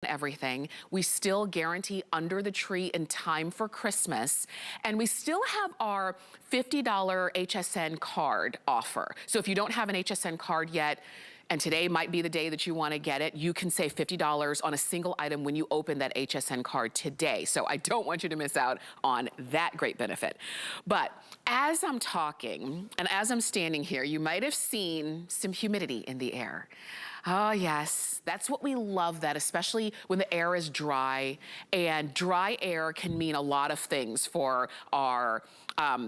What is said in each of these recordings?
everything. We still guarantee under the tree in time for Christmas. And we still have our $50 HSN card offer. So if you don't have an HSN card yet, and today might be the day that you want to get it, you can save $50 on a single item when you open that HSN card today. So I don't want you to miss out on that great benefit. But as I'm talking and as I'm standing here, you might have seen some humidity in the air. Oh yes, that's what we love, that especially when the air is dry, and dry air can mean a lot of things for our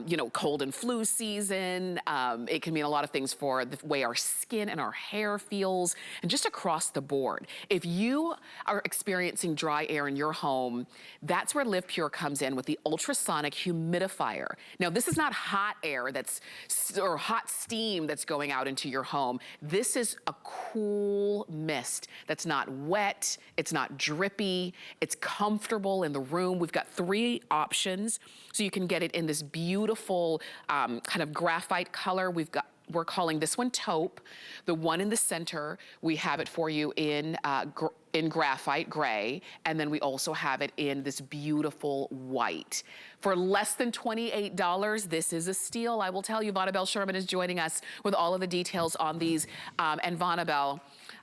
you know, cold and flu season. It can mean a lot of things for the way our skin and our hair feels, and just across the board. If you are experiencing dry air in your home, that's where LivePure comes in with the ultrasonic humidifier. Now, this is not hot air or hot steam that's going out into your home. This is a cool mist that's not wet, it's not drippy, it's comfortable in the room. We've got 3 options, so you can get it in this beautiful kind of graphite color. We're calling this one taupe. The one in the center, we have it for you in graphite gray, and then we also have it in this beautiful white. For less than $28, this is a steal. I will tell you, Vonabelle Sherman is joining us with all of the details on these. And Vonabelle,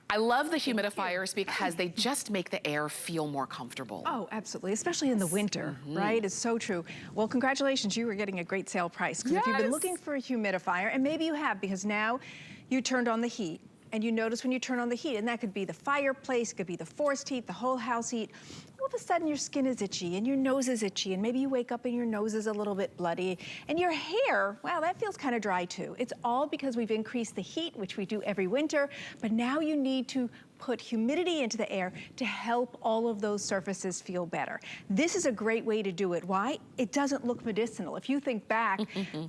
I love the humidifiers because they just make the air feel more comfortable. Oh, absolutely, especially in the winter, right? It's so true. Well, congratulations, you were getting a great sale price. Because if you've been looking for a humidifier, and maybe you have, because now you turned on the heat, and you notice when you turn on the heat, and that could be the fireplace, it could be the forced heat, the whole house heat, all of a sudden your skin is itchy and your nose is itchy, and maybe you wake up and your nose is a little bit bloody, and your hair, wow, that feels kind of dry too. It's all because we've increased the heat, which we do every winter, but now you need to put humidity into the air to help all of those surfaces feel better. This is a great way to do it. Why? It doesn't look medicinal. If you think back,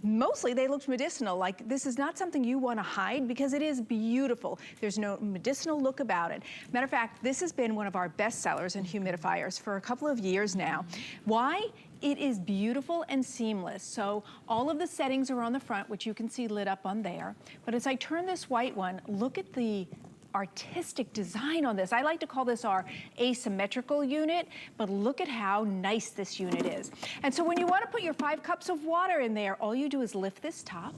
mostly they looked medicinal. Like, this is not something you want to hide because it is beautiful. There's no medicinal look about it. Matter of fact, this has been one of our best sellers in humidifiers for a couple of years now. Why? It is beautiful and seamless. So all of the settings are on the front, which you can see lit up on there. But as I turn this white one, look at the artistic design on this. I like to call this our asymmetrical unit, but look at how nice this unit is. And so when you want to put your 5 cups of water in there, all you do is lift this top,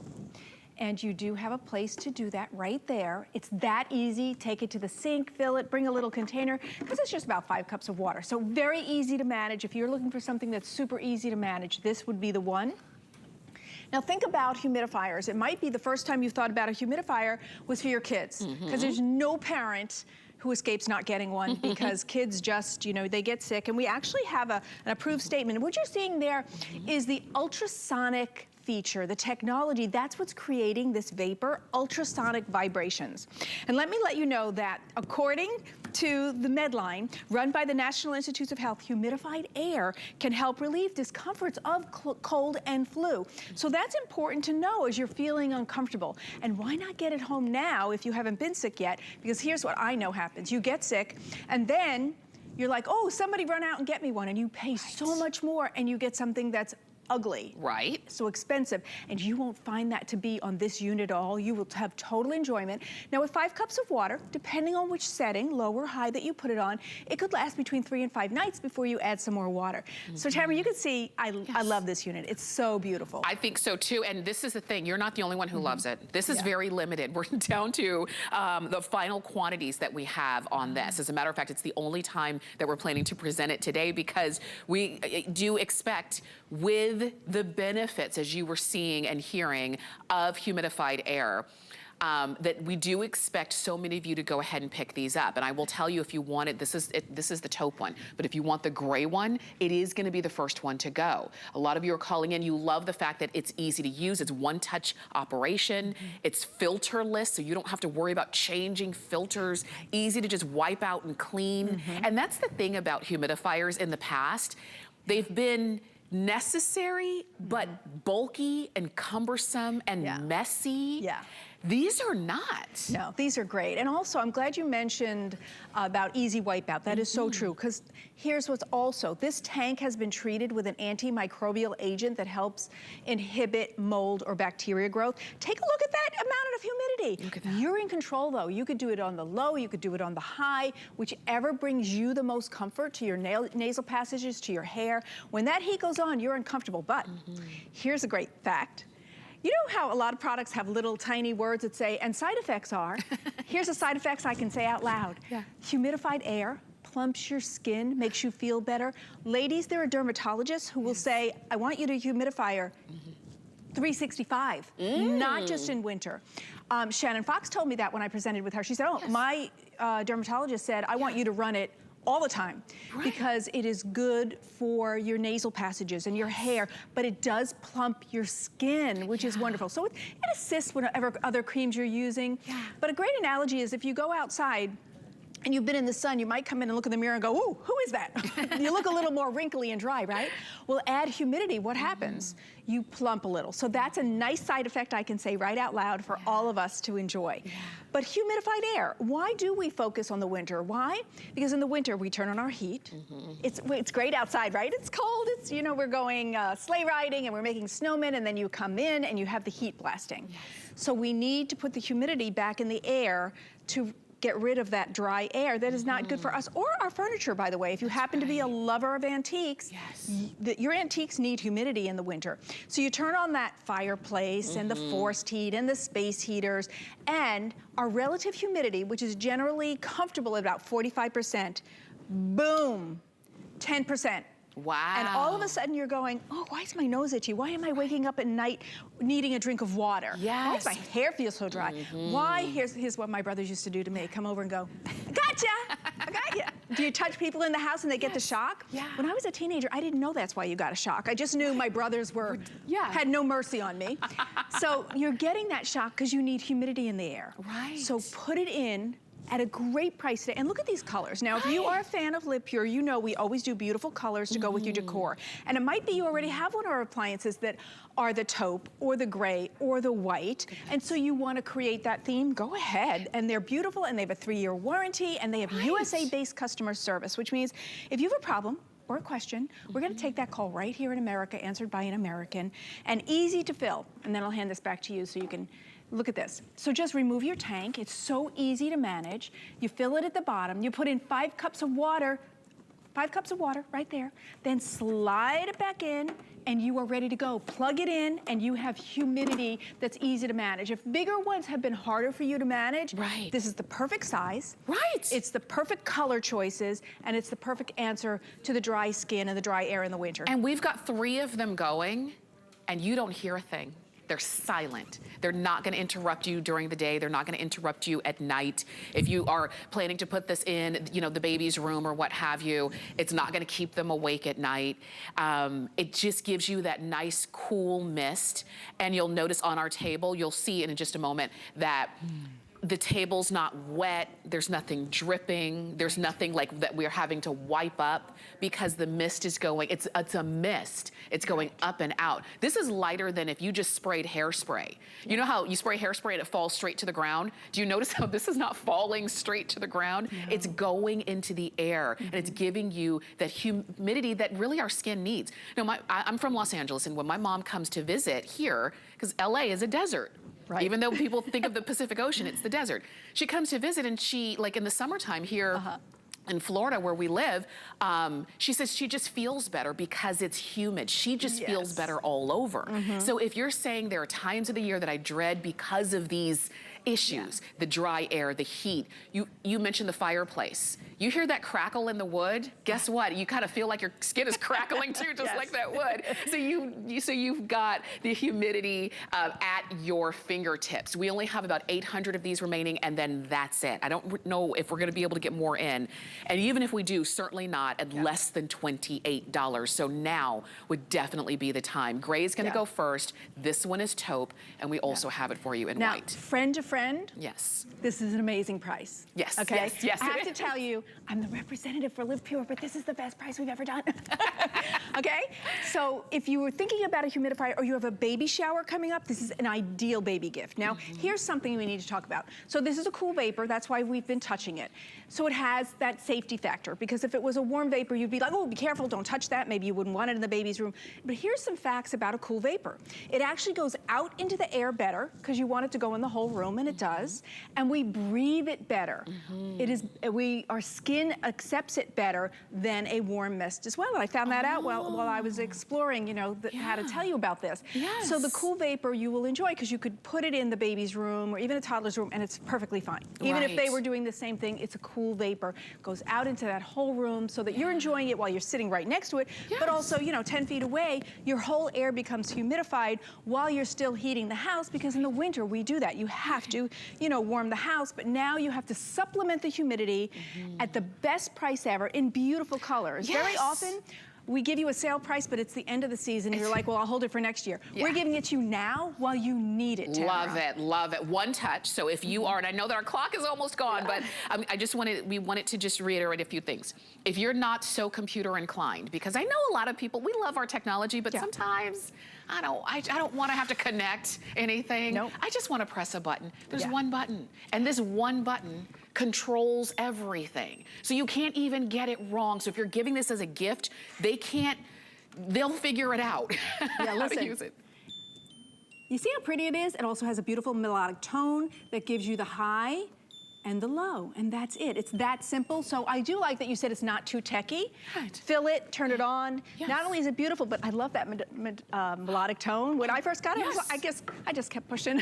and you do have a place to do that right there. It's that easy. Take it to the sink, fill it, bring a little container, because it's just about 5 cups of water. So very easy to manage. If you're looking for something that's super easy to manage, this would be the one. Now think about humidifiers. It might be the first time you thought about a humidifier was for your kids, because there's no parent who escapes not getting one because kids just, you know, they get sick. And we actually have an approved statement. And what you're seeing there is the ultrasonic feature, the technology, that's what's creating this vapor, ultrasonic vibrations. And let me let you know that according to the Medline, run by the National Institutes of Health, humidified air can help relieve discomforts of cold and flu. So that's important to know as you're feeling uncomfortable. And why not get it home now if you haven't been sick yet? Because here's what I know happens. You get sick, and then you're like, oh, somebody run out and get me one, and you pay so much more, and you get something that's ugly. Right. So expensive. And you won't find that to be on this unit at all. You will have total enjoyment. Now with 5 cups of water, depending on which setting, low or high that you put it on, it could last between 3 and 5 nights before you add some more water. So Tamara, you can see, I love this unit. It's so beautiful. I think so too, and this is the thing, you're not the only one who loves it. This is very limited. We're down to the final quantities that we have on this. As a matter of fact, it's the only time that we're planning to present it today, because we do expect, with the benefits, as you were seeing and hearing, of humidified air, that we do expect so many of you to go ahead and pick these up. And I will tell you, if you want it, this is the taupe one. But if you want the gray one, it is gonna be the first one to go. A lot of you are calling in, you love the fact that it's easy to use, it's one-touch operation, it's filterless, so you don't have to worry about changing filters, easy to just wipe out and clean. And that's the thing about humidifiers in the past. They've been necessary, but bulky and cumbersome and messy. These are not. No, these are great. And also, I'm glad you mentioned about easy wipeout. That is so true, because here's what's also, this tank has been treated with an antimicrobial agent that helps inhibit mold or bacteria growth. Take a look at that amount of humidity. Look at that. You're in control though. You could do it on the low, you could do it on the high, whichever brings you the most comfort to your nasal passages, to your hair. When that heat goes on, you're uncomfortable. But here's a great fact. You know how a lot of products have little tiny words that say, and side effects are? Here's the side effects I can say out loud. Yeah. Humidified air plumps your skin, makes you feel better. Ladies, there are dermatologists who will say, I want you to humidifier 365, not just in winter. Shannon Fox told me that when I presented with her. She said, oh, my dermatologist said, I want you to run it all the time, because it is good for your nasal passages and your hair, but it does plump your skin, which is wonderful. So it assists whatever other creams you're using. But a great analogy is if you go outside and you've been in the sun, you might come in and look in the mirror and go, ooh, who is that? You look a little more wrinkly and dry, right? Well, add humidity, what happens? You plump a little. So that's a nice side effect I can say right out loud for all of us to enjoy. But humidified air, why do we focus on the winter? Why? Because in the winter, we turn on our heat. It's great outside, right? It's cold, it's, you know, we're going sleigh riding and we're making snowmen, and then you come in and you have the heat blasting. So we need to put the humidity back in the air to get rid of that dry air that is not good for us or our furniture, by the way. If you happen to be a lover of antiques, your antiques need humidity in the winter. So you turn on that fireplace and the forced heat and the space heaters, and our relative humidity, which is generally comfortable at about 45%, boom, 10%. Wow. And all of a sudden you're going, oh, why is my nose itchy? Why am I waking up at night needing a drink of water? Why does my hair feel so dry? Why? Here's what my brothers used to do to me. Come over and go, gotcha, I got you. Do you touch people in the house and they get the shock? When I was a teenager, I didn't know that's why you got a shock. I just knew my brothers were, had no mercy on me. So you're getting that shock because you need humidity in the air. So put it in at a great price today. And look at these colors. Now, if you are a fan of LivePure, you know we always do beautiful colors to go with your decor. And it might be you already have one of our appliances that are the taupe or the gray or the white. And so you want to create that theme, go ahead. And they're beautiful, and they have a 3-year warranty, and they have USA-based customer service, which means if you have a problem or a question, we're going to take that call right here in America, answered by an American, and easy to fill. And then I'll hand this back to you so you can look at this. So just remove your tank. It's so easy to manage. You fill it at the bottom. You put in 5 cups of water, 5 cups of water right there. Then slide it back in, and you are ready to go. Plug it in, and you have humidity that's easy to manage. If bigger ones have been harder for you to manage, this is the perfect size. It's the perfect color choices, and it's the perfect answer to the dry skin and the dry air in the winter. And we've got 3 of them going, and you don't hear a thing. They're silent. They're not gonna interrupt you during the day. They're not gonna interrupt you at night. If you are planning to put this in, you know, the baby's room or what have you, it's not gonna keep them awake at night. It just gives you that nice, cool mist. And you'll notice on our table, you'll see in just a moment that the table's not wet, there's nothing dripping, there's nothing like that we're having to wipe up because the mist is going, it's a mist, it's going up and out. This is lighter than if you just sprayed hairspray. You know how you spray hairspray and it falls straight to the ground? Do you notice how this is not falling straight to the ground? It's going into the air, and it's giving you that humidity that really our skin needs. Now, I'm from Los Angeles, and when my mom comes to visit here, because LA is a desert, even though people think of the Pacific Ocean, it's the desert. She comes to visit, and she, like in the summertime here in Florida where we live, she says she just feels better because it's humid. She just feels better all over. So if you're saying there are times of the year that I dread because of these issues, the dry air, the heat, you mentioned the fireplace. You hear that crackle in the wood, guess what? You kind of feel like your skin is crackling too, just like that wood. So you've got the humidity at your fingertips. We only have about 800 of these remaining, and then that's it. I don't know if we're gonna be able to get more in. And even if we do, certainly not at less than $28. So now would definitely be the time. Gray is gonna go first. This one is taupe, and we also have it for you in white. Now, friend to friend, this is an amazing price. Okay? I have to tell you, I'm the representative for LivePure, but this is the best price we've ever done. Okay? So if you were thinking about a humidifier or you have a baby shower coming up, this is an ideal baby gift. Now, here's something we need to talk about. So this is a cool vapor, that's why we've been touching it. So it has that safety factor, because if it was a warm vapor, you'd be like, oh, be careful, don't touch that. Maybe you wouldn't want it in the baby's room. But here's some facts about a cool vapor. It actually goes out into the air better, because you want it to go in the whole room, and it does. And we breathe it better. Our skin accepts it better than a warm mist as well. And I found that out while I was exploring, you know, how to tell you about this. Yes. So the cool vapor you will enjoy, because you could put it in the baby's room or even a toddler's room, and it's perfectly fine. Even if they were doing the same thing, it's a cool vapor. Goes out into that whole room so that you're enjoying it while you're sitting right next to it, but also, you know, 10 feet away, your whole air becomes humidified while you're still heating the house, because in the winter we do that. You have to, you know, warm the house, but now you have to supplement the humidity at the best price ever in beautiful colors. Very often, we give you a sale price, but it's the end of the season. You're like, well, I'll hold it for next year. We're giving it to you now while you need it, Tamara. Love it, love it. One touch. So if you are, and I know that our clock is almost gone, but we wanted to just reiterate a few things. If you're not so computer inclined, because I know a lot of people, we love our technology, but sometimes I don't want to have to connect anything. I just want to press a button. There's one button, and this one button controls everything. So you can't even get it wrong. So if you're giving this as a gift, they'll figure it out. How to use it. You see how pretty it is? It also has a beautiful melodic tone that gives you the high and the low, and that's it. It's that simple. So I do like that you said it's not too techy. Fill it, turn it on. Not only is it beautiful, but I love that melodic tone. When I first got it, I just kept pushing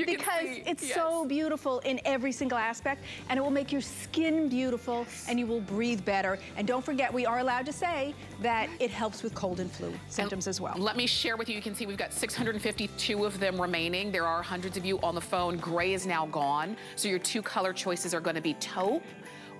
because it's so beautiful in every single aspect, and it will make your skin beautiful, and you will breathe better. And don't forget, we are allowed to say that it helps with cold and flu symptoms as well. Let me share with you, you can see we've got 652 of them remaining. There are hundreds of you on the phone. Gray is now gone, so your two color choices are going to be taupe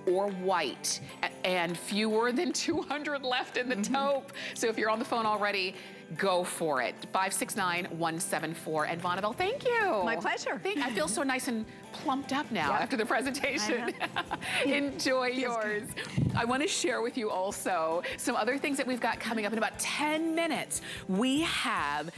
or white, and fewer than 200 left in the taupe. So if you're on the phone already, go for it. 569-174. And Vonabelle, thank you. My pleasure. I feel so nice and plumped up now after the presentation. Enjoy yours. I want to share with you also some other things that we've got coming up in about 10 minutes. We have